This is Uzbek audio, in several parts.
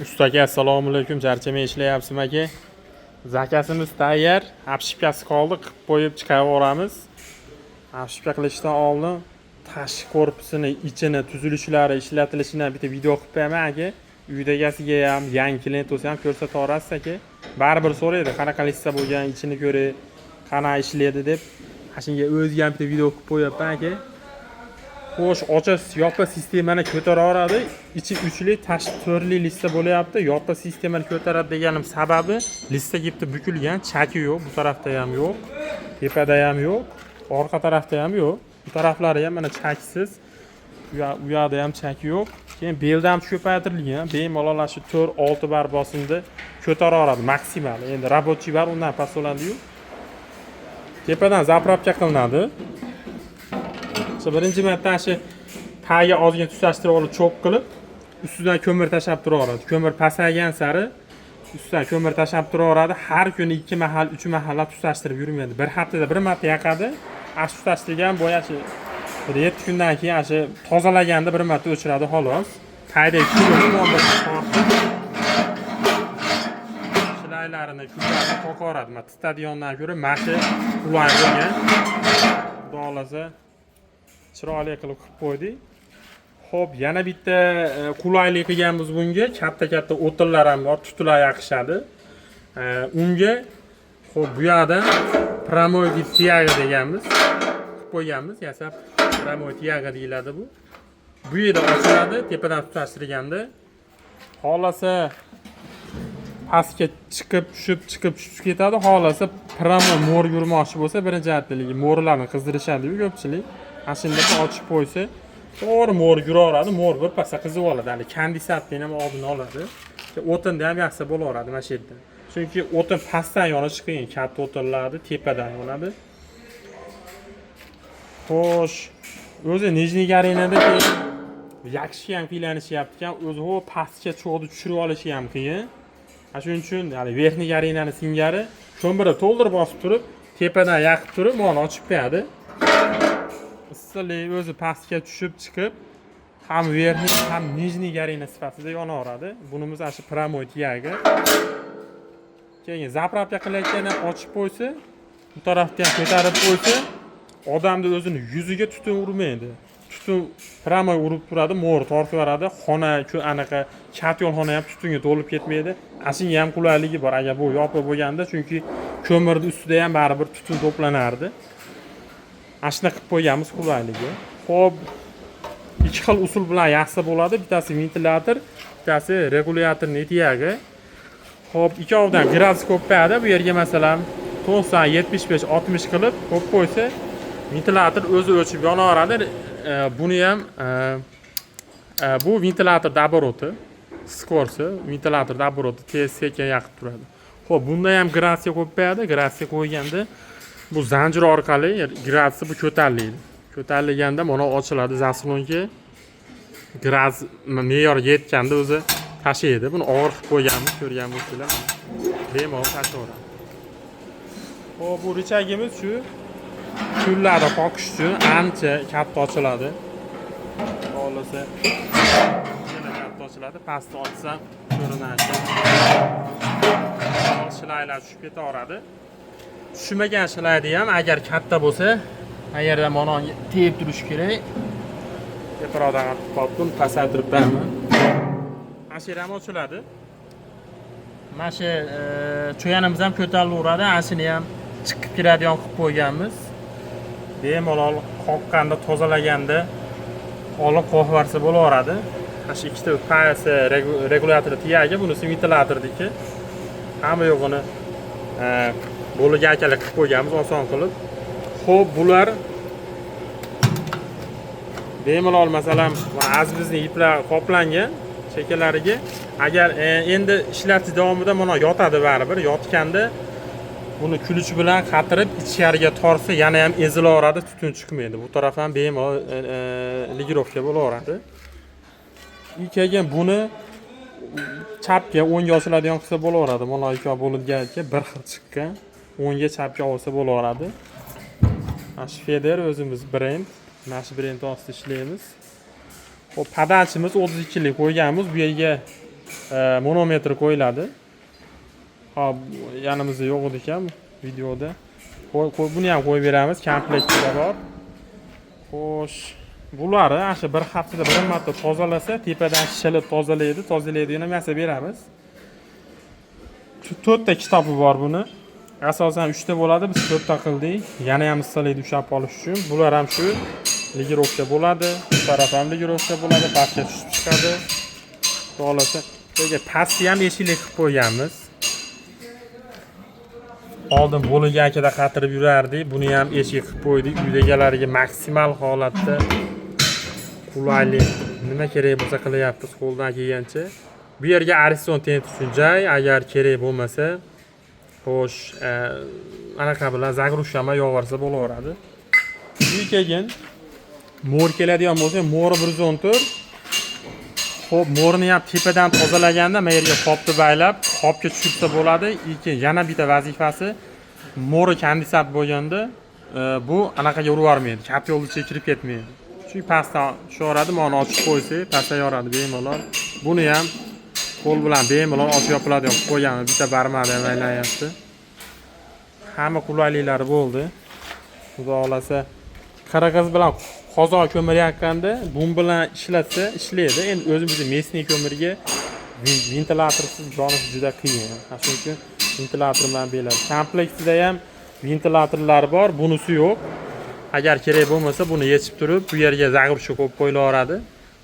Ustaga assalomu alaykum. Charchamay ishlayapsizmi aka? Zakasimiz tayyor. Apshipkasi qoldi, qilib qo'yib chiqaveramiz. Apshipka qilishdan oldin tashqi korpusini, ichini, tuzilishlari, ishlatilishini bitta video qilib qo'yaman aka. Uyda egasiga ham, yangi klient bo'lsa ham ko'rsata olasiz aka. Baribir so'raydi, qanaqa lista bo'lgan, ichini ko'ray, qanaqa ishlaydi deb. Shunga o'ziga ham bitta video qilib qo'yapman aka. Xo'sh, ochiq yopiq sistemani ko'taraveradi. Ichi uchli, tashqi to'rtli lista bo'lyapti. Yopiq sistemani ko'taradi deganim sababi lista gipti bukilgan, chaki yo'q, bu tarafda ham yo'q, tepada ham yo'q, orqa tarafda ham yo'q. Bu taraflari ham mana chaksiz. U yoqda ham chaki yo'q. Keyin belda ham ko'paytirilgan. Bemalol shu 4-6 bar bosimda ko'taraveradi maksimal. Endi rabochiy bar undan past bo'ladi-yu. Tepadan zapravka qilinadi. Birinchi marta shu tagiga ozgina tushashtirib olib cho'p qilib, ustidan ko'mir tashab turaveradi. Ko'mir pasaygan sari ustidan ko'mir tashab turaveradi. Har kuni 2 mahal, 3 mahallab tutashtirib yurmaydi. Bir haftada bir marta yoqadi. Ash tutashtirgan boyachi 7 kundan keyin shu tozalaganda bir marta o'chiradi xolos. Taydagi shilaylarini kullarni qo'qoradi. Mana stadiondan ko'ra mashi qulay bo'lgan. Xudo xolasa chiroyli qilib qo'ydik. Xo'p, yana bitta qulaylik qilganmiz bunga. Katta-katta o'tinlar ham bor, tutlar yaqishadi. Unga xo'p, bu yoqdan promoy tiyaga deganmiz. Qilib qo'yganmiz, yasab promoy tiyaga deyiladi bu. Bu yerda ochiladi, tepadan tutashtirganda. Xolasa pastga chiqib tushib ketadi. Xolasa promoy mo'r yurmoqchi bo'lsa, birinchi jihatiga mo'rlarni qizdirishadi-ku ko'pchilik. Ashunda ochib qo'ysa, to'g'ri mo'r yuraveradi, mo'r bir pasda qizib oladi. Hali kondensatni ham oldini oladi. O'tinda ham yaxshi bo'laveradi mana shu yerda. Chunki o'tin pastdan yonishi qiyin, katta o'tinlarni tepadan yonadi. Xo'sh, o'zi nijniy garinada yakishga ham qiylanishyapti-kan, o'zi pastga cho'g'ni tushirib olishi ham qiyin. Shuning uchun hali verniy garinani singari ko'mirni to'ldirib bosib turib, tepadan yoqib turib, mana ochib qo'yadi. Issiqlik o'zi pastga tushib chiqib, ham verniy ham nijniy garina sifatida yonaveradi. Bunimiz shu promoy tiyaga. Keyin zapravka qilayotganda ochib qo'ysa, bu tarafdan ham ko'tarib qo'ysa, odamni o'zini yuziga tutun urmaydi. Tutun promoy urib turadi, mo'r tortib beradi. Xona, anaqa katyon xona ham tutunga to'lib ketmaydi. Ashunga ham qulayligi bor agar bu yopiq bo'lganda, chunki ko'mirning ustida ham baribir tutun to'planardi. Ashuna qilib qo'yganmiz qulayligi. Xo'p, ikki xil usul bilan yaxshi bo'ladi. Bittasi ventilyator, bittasi regulyatorning tiyagi. Xo'p, ikkovidan gradus ko'payadi. Bu yerga masalan 90, 75, 60 qilib qo'yib qo'ysa, ventilyator o'zi o'chib yonaveradi. Buni ham bu ventilyator daboroti, skorsi, ventilyator daboroti tez sekin yoqib turadi. Xo'p, bunda ham gradusga ko'payadi. Gradusga qo'yganda bu zanjir orqali gradusi bu ko'tariladi. Ko'tarilganda mana ochiladi zaslonka. Gradus me'yorga yetganda o'zi tashlaydi. Buni og'ir qilib qo'yganmiz, ko'rgan bo'lsanglar. Bemalol tashlayveradi. Xo'p, bu richagimiz shu kunlarda qoqish uchun ancha katta ochiladi. Xohlasa yana katta ochiladi. Pastda ochsam ko'rinadi. Shilaylar tushib ketaveradi. Tushmagan shilaydi ham agar katta bo'lsa, qayerda mana tegib turish kerak. Teparoqdan qopdim, pasaytirib beraman. Ashira ham ochiladi. Mana shu cho'yanimiz ham ko'tarilaveradi. Ashini ham chiqib kiradigan qilib qo'yganmiz. Bemalol qoqqanda, tozalaganda olib qo'yvarsa bo'laveradi. Mana shu ikkita payasi regulyator tiyagi, bunisi ventilyatorniki. Hamma yo'g'ini bo'liga akalar qilib qo'yganmiz oson qilib. Xo'p, bular bemalol masalan azbizning iplar qoplangan chekalariga agar endi ishlatish davomida mana yotadi baribir. Yotganda buni kulich bilan qatirib ichkariga torsa yana ham ezilaveradi, tutun chiqmaydi. Bu taraf ham bemalol ligirovka bo'laveradi. Keyin buni chapga 10 ga ochiladigan qilsa bo'laveradi. Mana ikki bo'libgancha bir xil chiqqan. 10 ga chapga olsa bo'laveradi. Mana shu Feder o'zimiz brend. Mana shu brend ostida ishlaymiz. Xo'p, padalchimiz 32lik qo'yganmiz. Bu yerga manometr qo'yiladi. Hop, yanimizda yo'q edi ekan videoda. Buni ham qo'yib beramiz, komplektida bor. Xo'sh, bularni ana bir haftada bir marta tozalasa, tepadan shilib tozalaydigan ham yasab beramiz. 4 ta kitobi bor buni. Asosan 3 ta bo'ladi, biz 4 ta qildik. Yana ham istalaydi ushlab qolish uchun. Bular ham shu ligirovka bo'ladi, bu taraf ham ligirovka bo'ladi, pastga tushib chiqadi. Xohlasa, bunga pastni ham eshikli qilib qo'yganmiz. Oldin bo'liga akada qatirib yurardik, buni ham eshik qilib qo'ydik. Uydagilarga maksimal holatda qulaylik nima kerak bo'lsa qilyapmiz qo'ldan kelgancha. Bu yerga ariston teng uchun joy, agar kerak bo'lmasa, xo'sh, anaqa bilan zagrushkama yo'g'orsa bo'laveradi. Keyin mo'r keladigan bo'lsa, mo'ri 114. Xo'p, mo'rni ham tepadan tozalaganda men yerga qopni baylab, qopga tushirsa bo'ladi. Yana bitta vazifasi, mo'ri kondensat bo'lganda, bu anaqaga urib yormaydi, katta yo'lni ichiga kirib ketmaydi. Chunki pastdan sho'radi, mana ochib qo'ysak, pastdan yoradi bemalol. Buni ham qo'l bilan bemalol ochib yopiladigan qilib qo'yganmiz, bitta barmada ham aylanyapti. Hamma qulayliklari bo'ldi. Xudo xolasa, qirg'iz bilan qozon ko'mir yaqqanda bu bilan ishlatsa ishlaydi. Endi o'zimizning mesniy ko'mirga ventilyatorsiz jonish juda qiyin. Shuning uchun ventilyator bilan beradi. Komplektida ham ventilyatorlar bor, bunisi yo'q. Agar kerak bo'lmasa, buni yechib turib, bu yerga zag'ircha qo'yib qo'yilaveradi.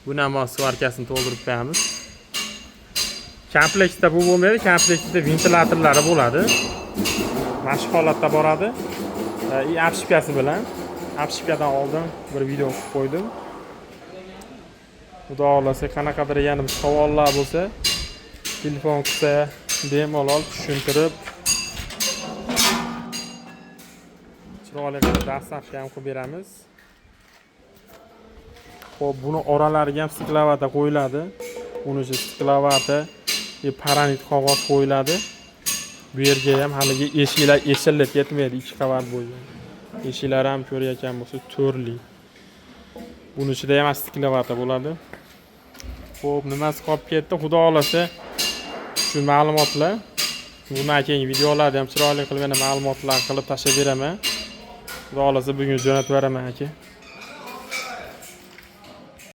Buni ham svarkasini to'ldirib qo'yamiz. Komplektda bu bo'lmaydi, komplektda ventilyatorlari bo'ladi. Mana shu holatda boradi. Apshipkasi bilan. Apshipkadan oldin bir video qilib qo'ydim. Xudo xolasa, qanaqadir yana bir savollar bo'lsa, telefon qilsa, bemalol tushuntirib, chiroyli qilib dastlabki ham qilib beramiz. Xo'p, buni oralariga ham stiklavata qo'yiladi. Buni stiklavata, paranit qog'oz qo'yiladi. Bu yerga ham haligi eshiklar eshilib ketmaydi, 2 qavat bo'lgan. Eshiklar ham ko'rayotgan bo'lsa, to'rli. Buni ichida ham stiklavata bo'ladi. Xo'p, nimasi qolib ketdi? Xudo xolasa, shu ma'lumotlar, bundan keyingi videolarda ham chiroyli qilib yana ma'lumotlar qilib tashlab beraman. Xudo xolasa, bugun jo'natib beraman aka.